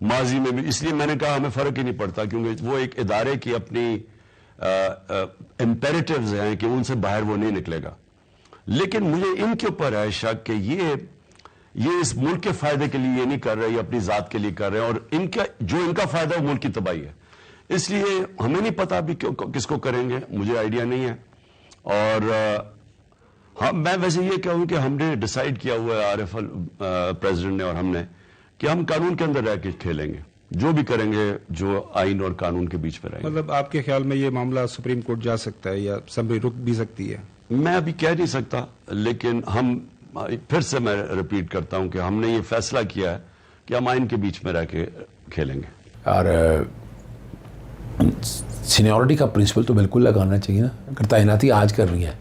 ماضی میں بھی. اس لیے میں نے کہا ہمیں فرق ہی نہیں پڑتا, کیونکہ وہ ایک ادارے کی اپنی امپیریٹیوز ہیں کہ ان سے باہر وہ نہیں نکلے گا. لیکن مجھے ان کے اوپر ہے شک کہ یہ اس ملک کے فائدے کے لیے یہ نہیں کر رہے, یہ اپنی ذات کے لیے کر رہے ہیں, اور ان کا فائدہ وہ ملک کی تباہی ہے. اس لیے ہمیں نہیں پتا ابھی کس کو کریں گے, مجھے آئیڈیا نہیں ہے. اور میں ویسے یہ کہوں کہ ہم نے ڈیسائیڈ کیا ہوا ہے, عارف پریزیڈنٹ نے اور ہم نے, کہ ہم قانون کے اندر رہ کے کھیلیں گے, جو بھی کریں گے جو آئین اور قانون کے بیچ میں رہیں گے. مطلب آپ کے خیال میں یہ معاملہ سپریم کورٹ جا سکتا ہے یا اسمبلی رک بھی سکتی ہے؟ میں ابھی کہہ نہیں سکتا, لیکن ہم پھر سے میں ریپیٹ کرتا ہوں کہ ہم نے یہ فیصلہ کیا ہے کہ ہم آئین کے بیچ میں رہ کے کھیلیں گے. اور سینیورٹی کا پرنسپل تو بالکل لگانا چاہیے نا, اگر تعیناتی آج کر رہی ہے.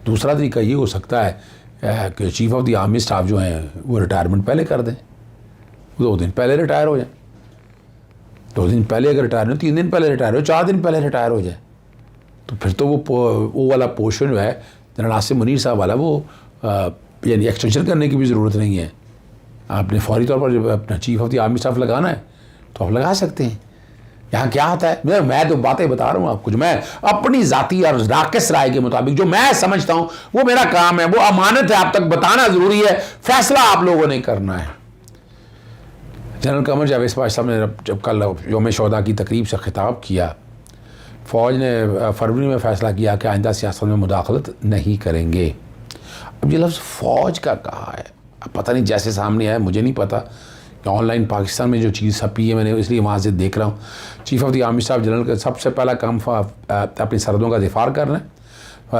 دوسرا طریقہ یہ ہو سکتا ہے کہ chief of the army staff جو ہیں وہ ریٹائرمنٹ پہلے کر دیں, 2 دن پہلے ریٹائر ہو جائیں. 2 دن پہلے اگر ریٹائر ہو, 3 دن پہلے ریٹائر ہو, 4 دن پہلے ریٹائر ہو جائے, تو پھر تو وہ والا پورشن جو ہے جنرل عاصم منیر صاحب والا, وہ یعنی ایکسٹینشن کرنے کی بھی ضرورت نہیں ہے. آپ نے فوری طور پر جب اپنا chief of the army staff لگانا ہے تو آپ لگا سکتے ہیں. یہاں کیا ہوتا ہے, میں تو باتیں بتا رہا ہوں آپ کو, جو میں اپنی ذاتی اور راکس رائے کے مطابق جو میں سمجھتا ہوں وہ میرا کام ہے, وہ امانت ہے, آپ تک بتانا ضروری ہے, فیصلہ آپ لوگوں نے کرنا ہے. جنرل قمر جاوید باجوہ صاحب نے جب کل یوم شہداء کی تقریب سے خطاب کیا, فوج نے فروری میں فیصلہ کیا کہ آئندہ سیاست میں مداخلت نہیں کریں گے. اب یہ لفظ فوج کا کہا ہے, اب پتہ نہیں جیسے سامنے آیا, مجھے نہیں پتا کہ آن لائن پاکستان میں جو چیز چھپی ہے, میں نے اس لیے وہاں سے دیکھ رہا ہوں. Chief of the army staff general کا سب سے پہلا کام اپنی سرحدوں کا دفاع کرنا ہے.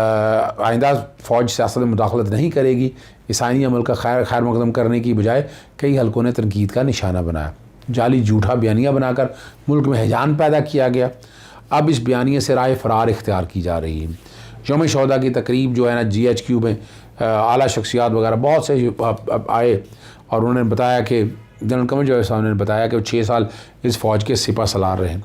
آئندہ فوج سیاست میں مداخلت نہیں کرے گی. اس آئینی عمل کا خیر مقدم کرنے کی بجائے کئی حلقوں نے تنقید کا نشانہ بنایا. جعلی جھوٹا بیانیہ بنا کر ملک میں ہیجان پیدا کیا گیا. اب اس بیانیے سے راہ فرار اختیار کی جا رہی ہے. یوم شہداء کی تقریب جو ہے نا GHQ میں اعلیٰ شخصیات وغیرہ بہت سے آئے, اور انہوں نے بتایا کہ جنرل قمر جاوید صاحب نے بتایا کہ وہ 6 سال اس فوج کے سپہ سالار رہے.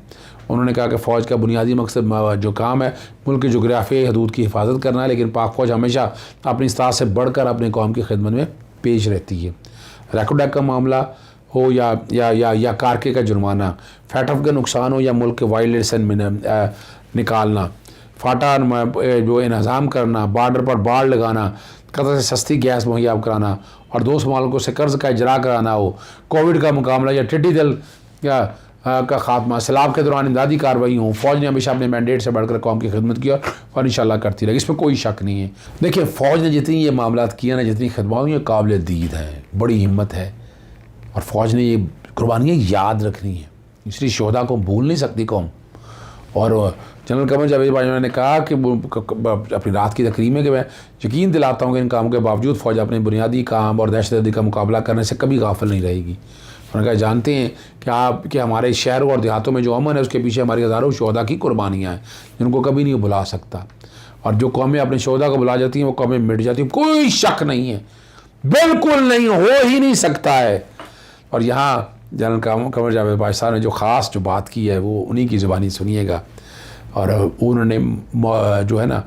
انہوں نے کہا کہ فوج کا بنیادی مقصد جو کام ہے ملک کے جغرافیائی حدود کی حفاظت کرنا ہے, لیکن پاک فوج ہمیشہ اپنی استطاعت سے بڑھ کر اپنے قوم کی خدمت میں پیش رہتی ہے. ریکوڈیک کا معاملہ ہو یا کارکے کا جرمانہ, فیٹف کا نقصان ہو یا ملک کے وائلڈ لائف میں نکالنا, فاٹا جو انہضام کرنا, بارڈر پر باڑ لگانا, قطر سے سستی گیس مہیا کرانا, اور 2 ممالکوں سے قرض کا اجرا کرانا ہو, کووڈ کا مقابلہ یا ٹڈی دل کا خاتمہ, سیلاب کے دوران امدادی کارروائی ہوں, فوج نے ہمیشہ اپنے مینڈیٹ سے بڑھ کر قوم کی خدمت کی اور انشاءاللہ کرتی رہے گی, اس میں کوئی شک نہیں ہے. دیکھیں فوج نے جتنی یہ معاملات کیا نا, جتنی خدمات, یہ قابل دید ہیں, بڑی ہمت ہے, اور فوج نے یہ قربانیاں یاد رکھنی ہیں, اس لیے شہداء کو بھول نہیں سکتی قوم. اور جنرل قمر جاوید باجوہ نے کہا کہ اپنی رات کی تقریر میں کہ میں یقین دلاتا ہوں کہ ان کاموں کے باوجود فوج اپنے بنیادی کام اور دہشت گردی کا مقابلہ کرنے سے کبھی غافل نہیں رہے گی. انہوں نے کہا جانتے ہیں کہ ہمارے شہروں اور دیہاتوں میں جو امن ہے اس کے پیچھے ہماری ہزاروں شہداء کی قربانیاں ہیں جن کو کبھی نہیں بھلا سکتا, اور جو قومیں اپنے شہداء کو بھلا جاتی ہیں وہ قومیں مٹ جاتی ہیں, کوئی شک نہیں ہے, بالکل نہیں, ہو ہی نہیں سکتا ہے. اور یہاں جنرل قمر جاوید باجوہ صاحب نے جو خاص جو بات کی ہے وہ انہی کی زبانی سنیے گا, اور انہوں نے جو ہے نا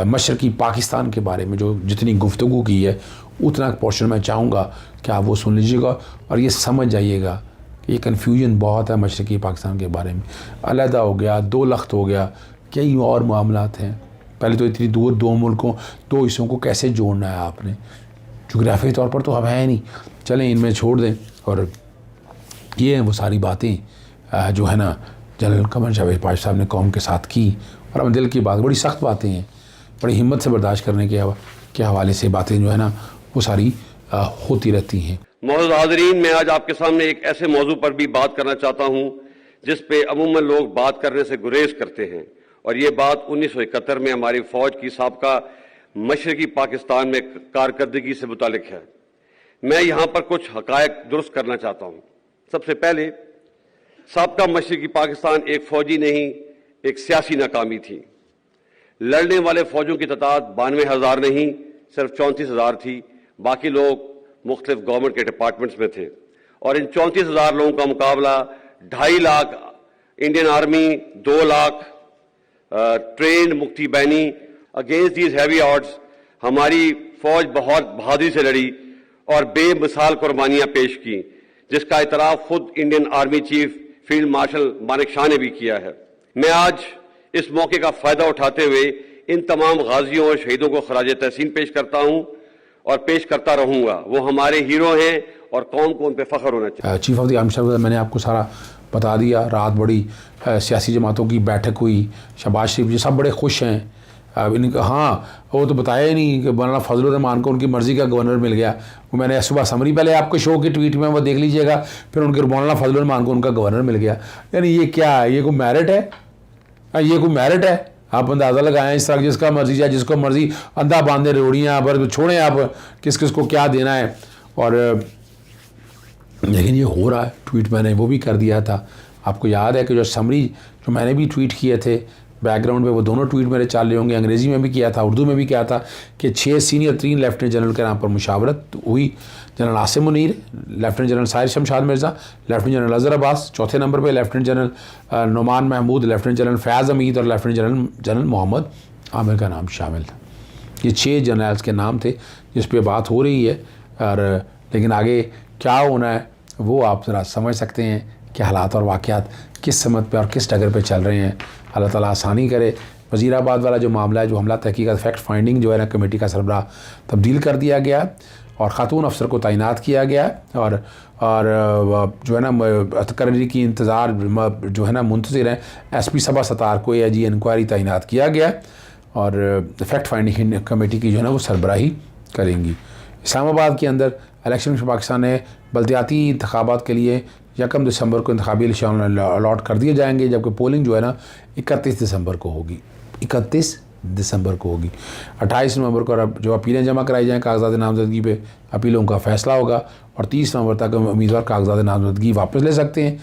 مشرقی پاکستان کے بارے میں جو جتنی گفتگو کی ہے اتنا پورشن میں چاہوں گا کہ آپ وہ سن لیجیے گا اور یہ سمجھ جائیے گا کہ یہ کنفیوژن بہت ہے مشرقی پاکستان کے بارے میں. علیحدہ ہو گیا, 2 لخت ہو گیا, کئی اور معاملات ہیں. پہلے تو اتنی دور 2 ملکوں 2 حصوں کو کیسے جوڑنا ہے آپ نے, جغرافیائی طور پر تو اب ہے نہیں, چلیں ان میں چھوڑ دیں. اور یہ ہیں وہ ساری باتیں جو ہے نا جنرل قمر جاوید باجوہ صاحب نے قوم کے ساتھ کی, اور ہم دل کی بات, بڑی سخت باتیں ہیں, بڑی ہمت سے برداشت کرنے کے حوالے سے باتیں جو ہے نا وہ ساری ہوتی رہتی ہیں. معزز حاضرین, میں آج آپ کے سامنے ایک ایسے موضوع پر بھی بات کرنا چاہتا ہوں جس پہ عموماً لوگ بات کرنے سے گریز کرتے ہیں, اور یہ بات 1971 میں ہماری فوج کی سابقہ مشرقی پاکستان میں کارکردگی سے متعلق ہے. میں یہاں پر کچھ حقائق درست کرنا چاہتا ہوں. سب سے پہلے سابقہ مشرقی پاکستان ایک فوجی نہیں, ایک سیاسی ناکامی تھی. لڑنے والے فوجوں کی تعداد 92,000 نہیں, صرف 34,000 تھی. باقی لوگ مختلف گورنمنٹ کے ڈپارٹمنٹس میں تھے, اور ان 34,000 لوگوں کا مقابلہ 2.5 lakh Indian army, 2 lakh trained Mukti Bahini. Against these heavy odds ہماری فوج بہت بہادری سے لڑی اور بے مثال قربانیاں پیش کی. جس کا اعتراف خود Indian army chief field marshal Manekshaw نے بھی کیا ہے۔ میں آج اس موقع کا فائدہ اٹھاتے ہوئے ان تمام غازیوں اور شہیدوں کو خراج تحسین پیش کرتا ہوں اور پیش کرتا رہوں گا۔ وہ ہمارے ہیرو ہیں اور قوم کو ان پہ فخر ہونا چاہیے۔ Chief of the army staff میں نے آپ کو سارا بتا دیا۔ رات بڑی سیاسی جماعتوں کی بیٹھک ہوئی، شہباز شریف جی سب بڑے خوش ہیں۔ ان کا ہاں وہ تو بتایا ہی نہیں کہ مولانا فضل الرحمان کو ان کی مرضی کا گورنر مل گیا۔ وہ میں نے صبح سمری پہلے آپ کے شو کی ٹویٹ میں وہ دیکھ لیجئے گا، پھر ان کے مولانا فضل الرحمان کو ان کا گورنر مل گیا۔ یعنی یہ کیا ہے؟ یہ کوئی میرٹ ہے؟ یہ کوئی میرٹ ہے؟ آپ اندازہ لگائیں، اس طرح جس کا مرضی جائے، جس کو مرضی اندھا باندھے روڑیاں پر چھوڑیں، آپ کس کس کو کیا دینا ہے۔ اور لیکن یہ ہو رہا ہے۔ ٹویٹ میں نے وہ بھی کر دیا تھا، آپ کو یاد ہے کہ جو سمری جو میں نے بھی ٹویٹ کیے تھے بیک گراؤنڈ میں، وہ دونوں ٹویٹ میرے چل رہے ہوں گے، انگریزی میں بھی کیا تھا، اردو میں بھی کیا تھا، کہ 6 سینئر 3 لیفٹنٹ جنرل کے نام پر مشاورت ہوئی۔ General Asim Munir, lieutenant general Sahir Shamshad Mirza, lieutenant general Azhar Abbas, چوتھے نمبر پہ lieutenant general Nauman Mahmood, lieutenant general Faiz Hameed اور لیفٹنٹ جنرل محمد عامر کا نام شامل تھا۔ یہ 6 جنرلز کے نام تھے جس پہ بات ہو رہی ہے۔ اور لیکن آگے کیا ہونا ہے وہ آپ ذرا سمجھ سکتے ہیں کہ حالات اور واقعات کس سمت پہ اور کس ڈگر پہ چل رہے ہیں۔ اللہ تعالیٰ آسانی کرے۔ وزیر آباد والا جو معاملہ ہے، جو حملہ تحقیقات فیکٹ فائنڈنگ جو ہے نا کمیٹی کا سربراہ تبدیل کر دیا گیا اور خاتون افسر کو تعینات کیا گیا، اور جو ہے نا تقرری کی انتظار جو ہے نا منتظر ہیں، ایس پی صبا ستار کو اے جی انکوائری تعینات کیا گیا اور فیکٹ فائنڈنگ کمیٹی کی جو ہے نا وہ سربراہی کریں گی۔ اسلام آباد کے اندر الیکشن پاکستان نے بلدیاتی انتخابات کے لیے 1 دسمبر کو انتخابی الیکشن الاٹ کر دیے جائیں گے، جبکہ پولنگ جو ہے نا 31 دسمبر کو ہوگی۔ 31 دسمبر کو ہوگی۔ 28 نومبر کو جو اپیلیں جمع کرائی جائیں کاغذات نامزدگی پہ، اپیلوں کا فیصلہ ہوگا اور 30 نومبر تک امیدوار کاغذات نامزدگی واپس لے سکتے ہیں۔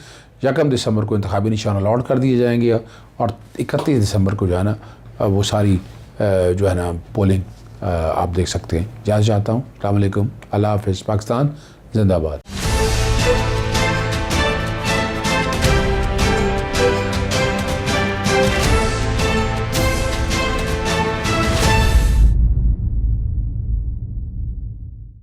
1 دسمبر کو انتخابی نشان الاٹ کر دیے جائیں گے اور 31 دسمبر کو جو ہے نا وہ ساری جو ہے نا پولنگ آپ دیکھ سکتے ہیں۔ اجازت چاہتا ہوں۔ السلام علیکم، اللہ حافظ، پاکستان زندہ باد۔